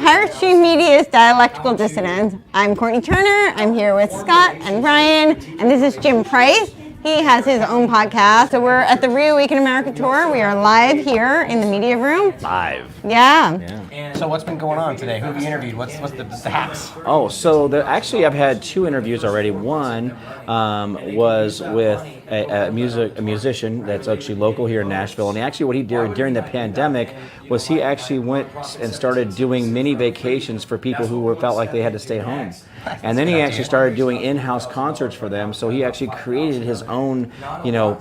Pirate Stream Media's Dialectical Dissidents. I'm Courtenay Turner. I'm here with Scott and Brian, and this is Jim Price. He has his own podcast. So we're at the Reawaken America Tour. We are live here in the media room. Live. Yeah. So what's been going on today? Who have you interviewed? What's the hacks? Oh, so actually I've had 2 interviews already. One was with a musician that's actually local here in Nashville. And actually what he did during the pandemic was he actually went and started doing mini vacations for people who felt like they had to stay home. And then he actually started doing in-house concerts for them. So he actually created his own,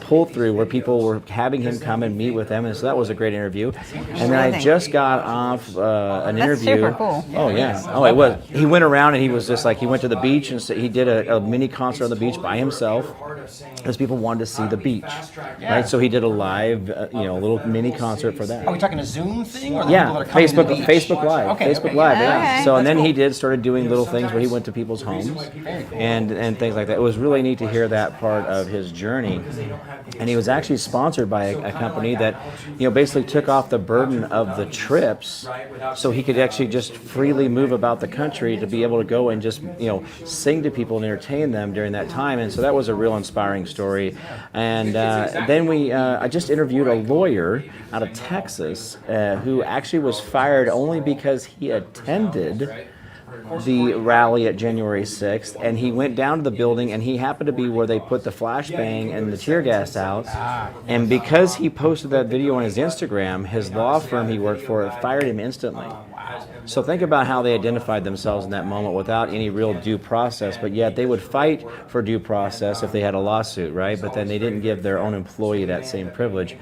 pull-through where people were having him come and meet with them. And so that was a great interview. And then I just got off an interview. That's super cool. Oh, yeah. Oh, it was. He went around and he was just like, he went to the beach and he did a mini concert on the beach by himself because people wanted to see the beach, right? So he did a live, little mini concert for that. Are we talking a Zoom thing? Or Yeah, people that are coming to the beach? Facebook Live. Okay, Facebook Live, yeah. Okay. So and then he started doing little things where he went to people's homes and things like that. It was really neat to hear that part of his journey. And he was actually sponsored by a company that, basically took off the burden of the trips so he could actually just freely move about the country to be able to go and just, sing to people and entertain them during that time. And so that was a real inspiring story. And then I just interviewed a lawyer out of Texas who actually was fired only because he attended the rally at January 6th, and he went down to the building, and he happened to be where they put the flashbang and the tear gas out, and because he posted that video on his Instagram, his law firm he worked for fired him instantly. So think about how they identified themselves in that moment without any real due process, but yet they would fight for due process if they had a lawsuit, right? But then they didn't give their own employee that same privilege.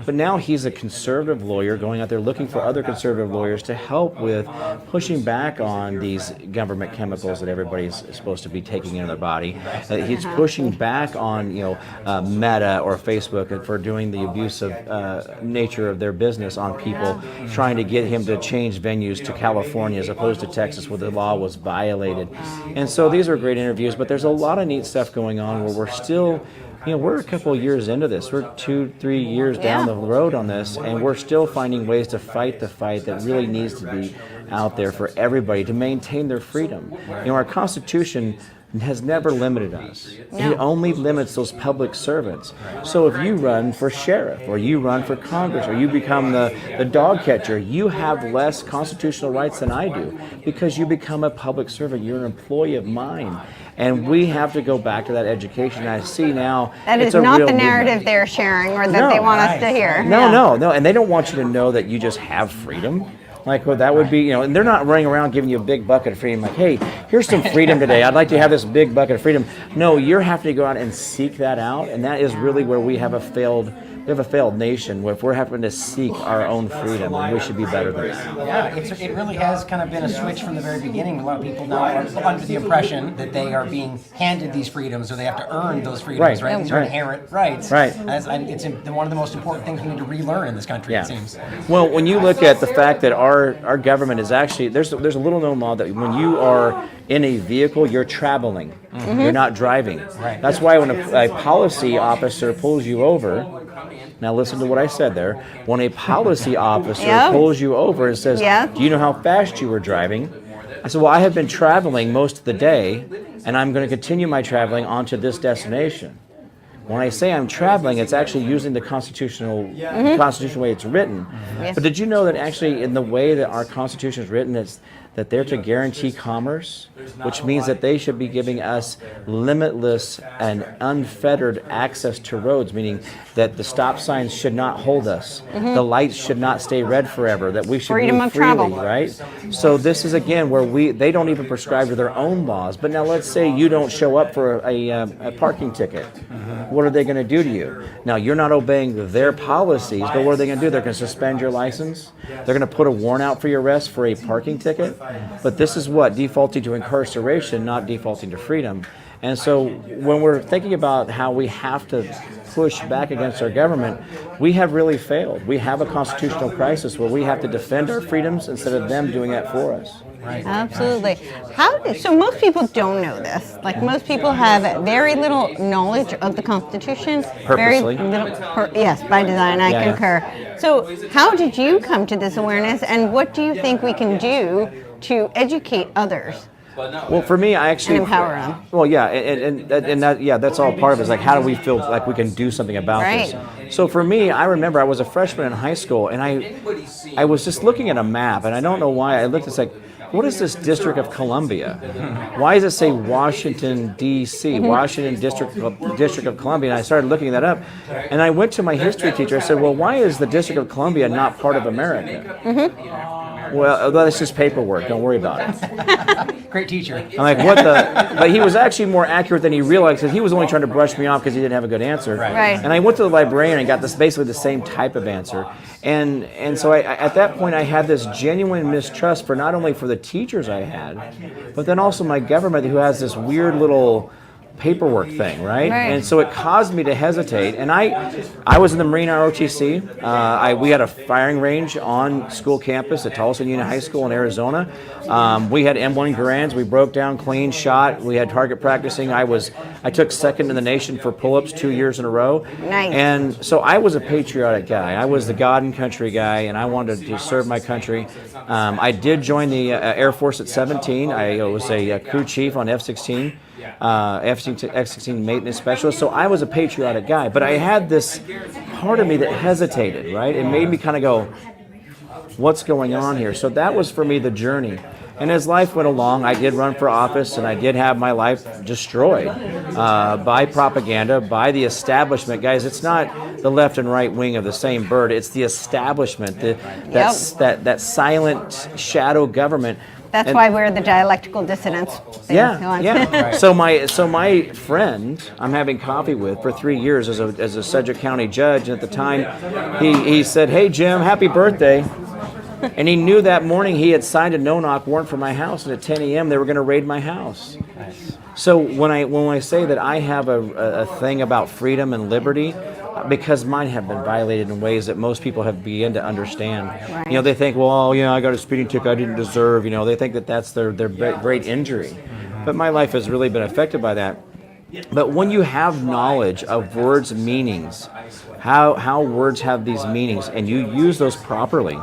But now he's a conservative lawyer going out there looking for other conservative lawyers to help with pushing back on these government chemicals that everybody's supposed to be taking into their body. He's pushing back on, Meta or Facebook for doing the abusive nature of their business on people, trying to get him to change venues to California as opposed to Texas where the law was violated. And so these are great interviews, but there's a lot of neat stuff going on where we're still, we're a couple of years into this. We're 2-3 years down the road on this, and we're still finding ways to fight the fight that really needs to be out there for everybody to maintain their freedom. Our Constitution has never limited us. No. It only limits those public servants. So if you run for sheriff, or you run for Congress, or you become the dog catcher, you have less constitutional rights than I do because you become a public servant. You're an employee of mine. And we have to go back to that education. I see now That is not the narrative they're sharing or that they want us to hear. No. And they don't want you to know that you just have freedom. Like, well, that would be, and they're not running around giving you a big bucket of freedom. Like, hey, here's some freedom today. I'd like to have this big bucket of freedom. No, you're having to go out and seek that out. And that is really where we have a failed nation, where if we're having to seek our own freedom, and we should be better than that. Yeah, it really has kind of been a switch from the very beginning. A lot of people now are under the impression that they are being handed these freedoms, or they have to earn those freedoms, right? These are inherent rights. Right. It's one of the most important things we need to relearn in this country, it seems. Well, when you look at the fact that our government is actually, there's a little known law that when you are in a vehicle, you're traveling. Mm-hmm. You're not driving. Right. That's why when a policy officer pulls you over, now listen to what I said there. When a policy officer pulls you over and says, do you know how fast you were driving? I said, well, I have been traveling most of the day, and I'm going to continue my traveling onto this destination. When I say I'm traveling, it's actually using the constitutional way it's written. But did you know that actually in the way that our Constitution is written, it's that they're to guarantee commerce, which means that they should be giving us limitless and unfettered access to roads, meaning that the stop signs should not hold us, the lights should not stay red forever, that we should move freely, right? So this is again where they don't even prescribe to their own laws. But now let's say you don't show up for a parking ticket. What are they going to do to you? Now you're not obeying their policies, but what are they going to do? They're going to suspend your license. They're going to put a warrant out for your arrest for a parking ticket. But this is what? Defaulting to incarceration, not defaulting to freedom. And so when we're thinking about how we have to push back against our government, we have really failed. We have a constitutional crisis where we have to defend our freedoms instead of them doing that for us. Right. Absolutely. So most people don't know this. Like most people have very little knowledge of the Constitution. Purposely. Very little, yes, by design, I concur. So how did you come to this awareness, and what do you think we can do to educate others Well, for me, I actually and empower them. Well, yeah, and that, yeah, that's all part of it. Is like, how do we feel like we can do something about Right. this? So for me, I remember I was a freshman in high school, and I was just looking at a map, and I don't know why I looked. It's like, what is this District of Columbia? Why does it say Washington D.C. Washington District of Columbia? And I started looking that up, and I went to my history teacher. I said, well, why is the District of Columbia not part of America? Well, that's just paperwork. Don't worry about it. Great teacher. I'm like, what the? But he was actually more accurate than he realized, because he was only trying to brush me off because he didn't have a good answer. Right. And I went to the librarian and got this basically the same type of answer. And so I at that point I had this genuine mistrust for not only for the teachers I had, but then also my government, who has this weird little paperwork thing, right? And so it caused me to hesitate. And I was in the Marine ROTC. We had a firing range on school campus at Tulsa Union High School in Arizona. We had M1 Garands. We broke down, clean, shot. We had target practicing. I took second in the nation for pull-ups 2 years in a row. Nice. And so I was a patriotic guy. I was the God and country guy, and I wanted to serve my country. I did join the Air Force at 17. I was a crew chief on F-16. F-16 maintenance specialist, so I was a patriotic guy, but I had this part of me that hesitated, right? It made me kind of go, what's going on here? So that was for me the journey. And as life went along, I did run for office, and I did have my life destroyed by propaganda, by the establishment. Guys, it's not the left and right wing of the same bird. It's the establishment, that silent shadow government. That's why we're the Dialectical Dissidents. Yeah. So my friend I'm having coffee with for 3 years as a Sedgwick County judge, and at the time he said, "Hey Jim, happy birthday." And he knew that morning he had signed a no-knock warrant for my house, and at 10 a.m. they were going to raid my house. So when I say that I have a thing about freedom and liberty, because mine have been violated in ways that most people have begun to understand. Right. You know, they think, well, I got a speeding ticket I didn't deserve. They think that that's their great injury. But my life has really been affected by that. But when you have knowledge of words' meanings, how words have these meanings, and you use those properly,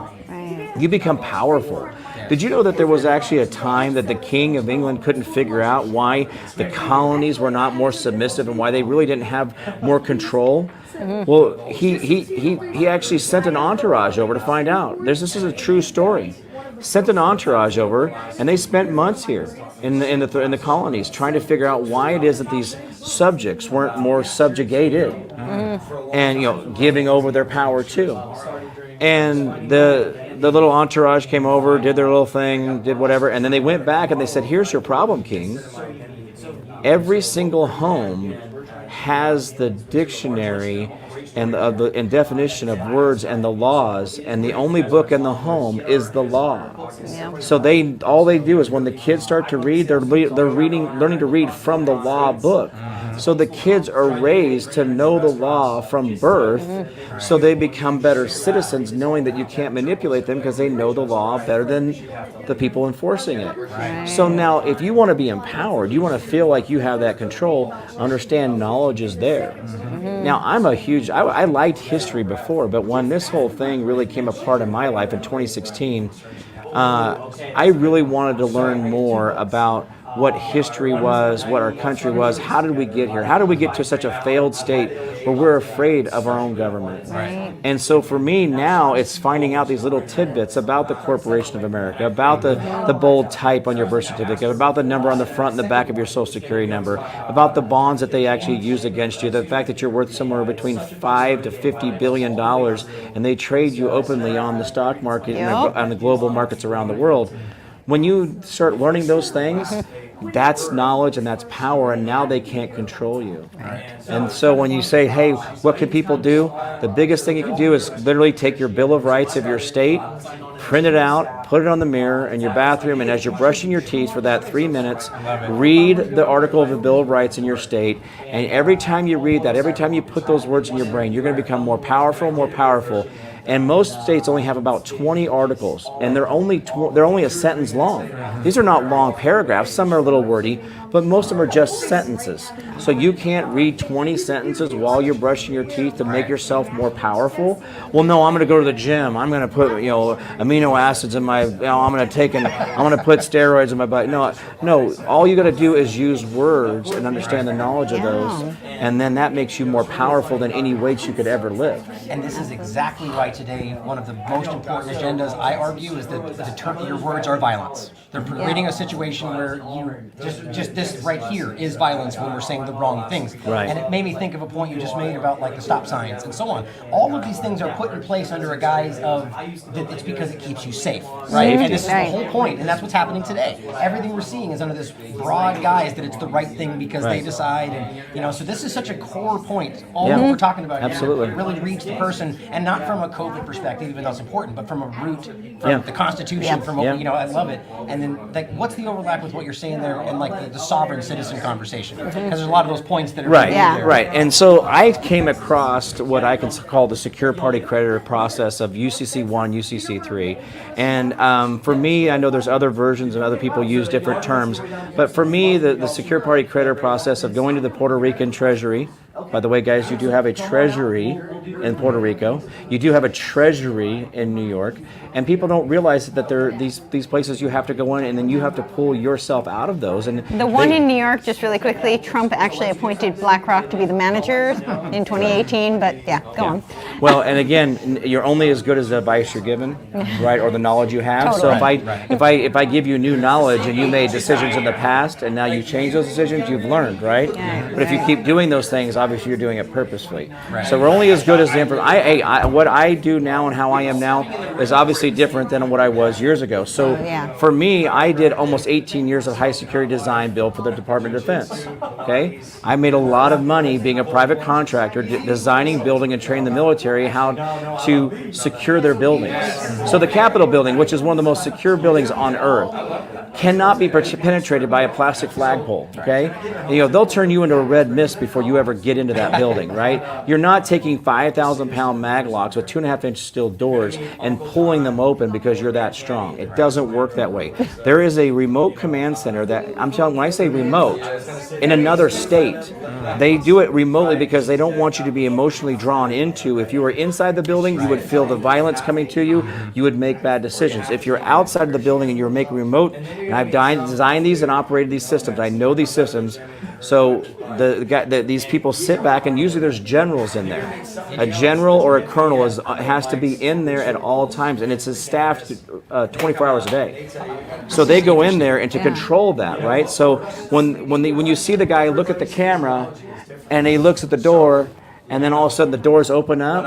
you become powerful. Did you know that there was actually a time that the King of England couldn't figure out why the colonies were not more submissive and why they really didn't have more control? Well, he actually sent an entourage over to find out. This is a true story. Sent an entourage over, and they spent months here in the colonies trying to figure out why it is that these subjects weren't more subjugated, and giving over their power too. And the little entourage came over, did their little thing, did whatever, and then they went back and they said, "Here's your problem, King. Every single home has the dictionary and the definition of words and the laws, and the only book in the home is the law." Yeah. So all they do is when the kids start to read, they're learning to read from the law book. So the kids are raised to know the law from birth, so they become better citizens, knowing that you can't manipulate them because they know the law better than the people enforcing it. Right. So now, if you want to be empowered, you want to feel like you have that control, understand knowledge is there. Now, I liked history before, but when this whole thing really came apart in my life in 2016, I really wanted to learn more about what history was, what our country was, how did we get here? How did we get to such a failed state where we're afraid of our own government? Right. And so for me now, it's finding out these little tidbits about the Corporation of America, about the bold type on your birth certificate, about the number on the front and the back of your Social Security number, about the bonds that they actually use against you, the fact that you're worth somewhere between $5 to $50 billion, and they trade you openly on the stock market and on the global markets around the world. When you start learning those things, that's knowledge and that's power, and now they can't control you. Right. And so when you say, hey, what can people do? The biggest thing you can do is literally take your Bill of Rights of your state, print it out, put it on the mirror in your bathroom, and as you're brushing your teeth for that 3 minutes, read the article of the Bill of Rights in your state, and every time you read that, every time you put those words in your brain, you're going to become more powerful. And most states only have about 20 articles, and they're only a sentence long. These are not long paragraphs. Some are a little wordy, but most of them are just sentences. So you can't read 20 sentences while you're brushing your teeth to make yourself more powerful. Well, no, I'm going to go to the gym. I'm going to put, amino acids in my, I'm going to put steroids in my body. No, all you got to do is use words and understand the knowledge of those, and then that makes you more powerful than any weights you could ever lift. And this is exactly why today one of the most important agendas, I argue, is that your words are violence. They're creating a situation where you just this right here is violence when we're saying the wrong things. Right. And it made me think of a point you just made about like the stop signs and so on. All of these things are put in place under a guise of that it's because it keeps you safe, right? Safety. And this is the whole point, and that's what's happening today. Everything we're seeing is under this broad guise that it's the right thing because they decide, and so this is such a core point. All that we're talking about Absolutely. here really reach the person, and not from a COVID perspective, even though it's important, but from a root, from the Constitution, from what I love it. And then, like, what's the overlap with what you're saying there, and like the sovereign citizen conversation? Because there's a lot of those points that are right. And so I came across what I can call the secure party creditor process of UCC 1, UCC 3, and for me, I know there's other versions and other people use different terms, but for me, the secure party creditor process of going to the Puerto Rican Treasury. By the way, guys, you do have a treasury in Puerto Rico. You do have a treasury in New York, and people don't realize that there are these places you have to go in, and then you have to pull yourself out of those. And the one in New York, just really quickly, Trump actually appointed BlackRock to be the managers in 2018. But go on. Well, and again, you're only as good as the advice you're given, right, or the knowledge you have. Totally. So if I give you new knowledge and you made decisions in the past, and now you change those decisions, you've learned, right? But if you keep doing those things, obviously you're doing it purposefully. Right. So we're only as good as the information. What I do now and how I am now is obviously different than what I was years ago. So for me, I did almost 18 years of high security design build for the Department of Defense. Okay, I made a lot of money being a private contractor, designing, building, and training the military how to secure their buildings. So the Capitol building, which is one of the most secure buildings on earth, cannot be penetrated by a plastic flagpole. Okay, they'll turn you into a red mist before you ever get into that building, right? You're not taking 5,000-pound mag locks with 2.5-inch steel doors and pulling them open because you're that strong. It doesn't work that way. There is a remote command center that, I'm telling you, when I say remote, in another state, they do it remotely because they don't want you to be emotionally drawn into. If you were inside the building, you would feel the violence coming to you, you would make bad decisions. If you're outside of the building and you're making remote, and I've designed these and operated these systems, I know these systems, so these people sit back, and usually there's generals in there. A general or a colonel has to be in there at all times, and it's staffed 24 hours a day. So they go in there and to control that, right? So when you see the guy look at the camera, and he looks at the door, and then all of a sudden the doors open up.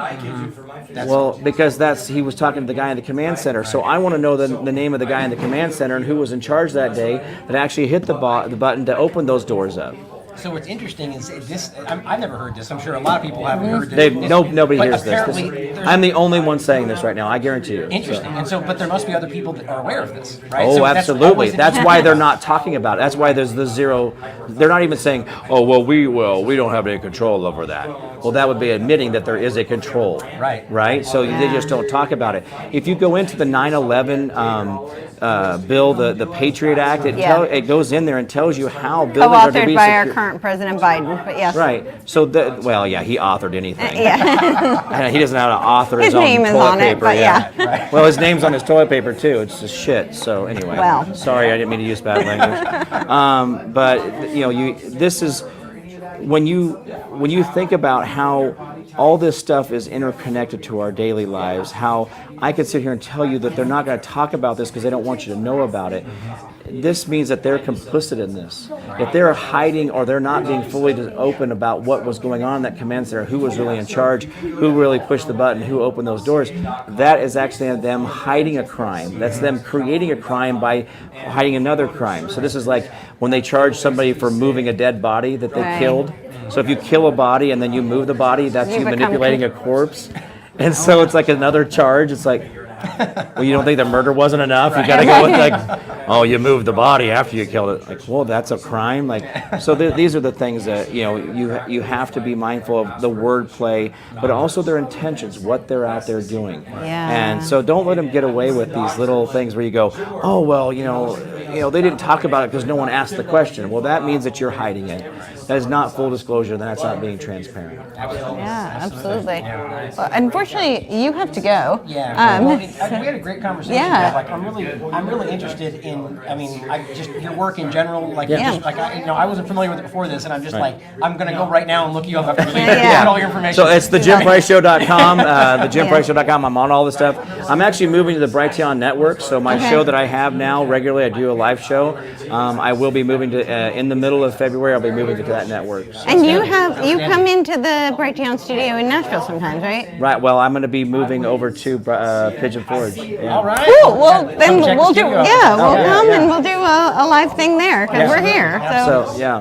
Well, because he was talking to the guy in the command center. So I want to know the name of the guy in the command center and who was in charge that day that actually hit the button to open those doors up. So what's interesting is this. I've never heard this. I'm sure a lot of people haven't heard this. Nobody hears this. I'm the only one saying this right now. I guarantee you. Interesting. So. But there must be other people that are aware of this, right? Oh, so absolutely. That's why they're not talking about it. That's why there's the zero. They're not even saying, "Oh, we don't have any control over that." Well, that would be admitting that there is a control. Right. Right. So they just don't talk about it. If you go into the 9/11 bill, the Patriot Act, it goes in there and tells you how buildings are to be co-authored by our current President Biden, but yes. Right. So, he authored anything. Yeah. He doesn't know how to author his own name is toilet on paper. It, but Right. Well, his name's on his toilet paper too. It's just shit. So anyway. Well. Sorry, I didn't mean to use bad language. But this is when you think about how all this stuff is interconnected to our daily lives, how I could sit here and tell you that they're not going to talk about this because they don't want you to know about it. This means that they're complicit in this. If they're hiding or they're not being fully open about what was going on in that command center, who was really in charge, who really pushed the button, who opened those doors, that is actually them hiding a crime. That's them creating a crime by hiding another crime. So this is like when they charge somebody for moving a dead body that they killed. So if you kill a body and then you move the body, that's you manipulating a corpse. And so it's like another charge. It's like, well, you don't think the murder wasn't enough? You got to go with you moved the body after you killed it. Like, well, that's a crime. So these are the things that you have to be mindful of, the wordplay, but also their intentions, what they're out there doing. Yeah. And so don't let them get away with these little things where you go, oh well, they didn't talk about it because no one asked the question. Well, that means that you're hiding it. That is not full disclosure. Then that's not being transparent. Yeah, absolutely. Well, unfortunately, you have to go. Yeah. We had a great conversation. Yeah. Like, I'm really interested in. I mean, just your work in general. Like, Yeah. just like I wasn't familiar with it before this, and I'm just like, I'm gonna go right now and look you up after the meeting. Yeah. Get all your information. So it's the JimPriceShow.com, the JimPriceShow.com. I'm on all this stuff. I'm actually moving to the Brighteon Network. So my show that I have now regularly, I do a live show. I will be moving to in the middle of February. I'll be moving to that network. So. And you come into the Brighteon studio in Nashville sometimes, right? Right. Well, I'm going to be moving over to Pigeon Forge. Yeah. All right. Cool. Well, then we'll do. Yeah, we'll come and we'll do a live thing there because we're here.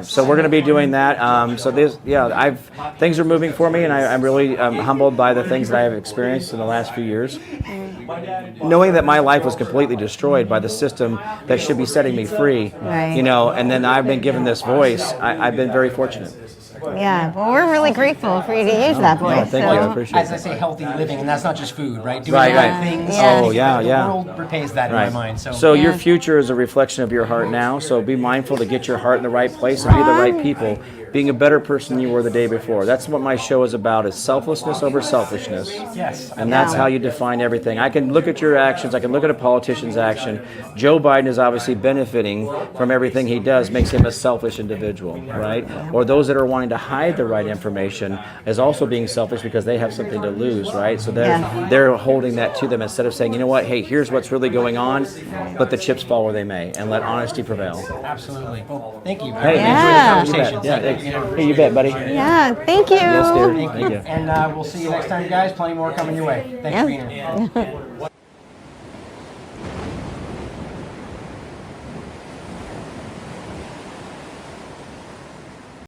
So we're going to be doing that. Things are moving for me, and I'm really humbled by the things that I have experienced in the last few years. Knowing that my life was completely destroyed by the system that should be setting me free, Right. And then I've been given this voice. I've been very fortunate. Yeah, well, we're really grateful for you to use that voice. Thank you. I appreciate As I it. say, healthy living, and that's not just food, right? Doing Right, right right. things. Yeah. Oh, yeah, The yeah. world repays that in my mind. So your future is a reflection of your heart now. So be mindful to get your heart in the right place and be the right people. Being a better person than you were the day before. That's what my show is about, is selflessness over selfishness. Yes. And that's how you define everything. I can look at your actions. I can look at a politician's action. Joe Biden is obviously benefiting from everything he does, makes him a selfish individual, right? Or those that are wanting to hide the right information is also being selfish because they have something to lose, right? So they're holding that to them instead of saying, you know what, hey, here's what's really going on, let the chips fall where they may, and let honesty prevail. Absolutely. Well, thank you. Hey, Yeah. Enjoyed the conversation. Hey, you bet, buddy. Yeah, thank you. Yes, dear. Thank you. And we'll see you next time, guys. Plenty more coming your way. Thanks for being here.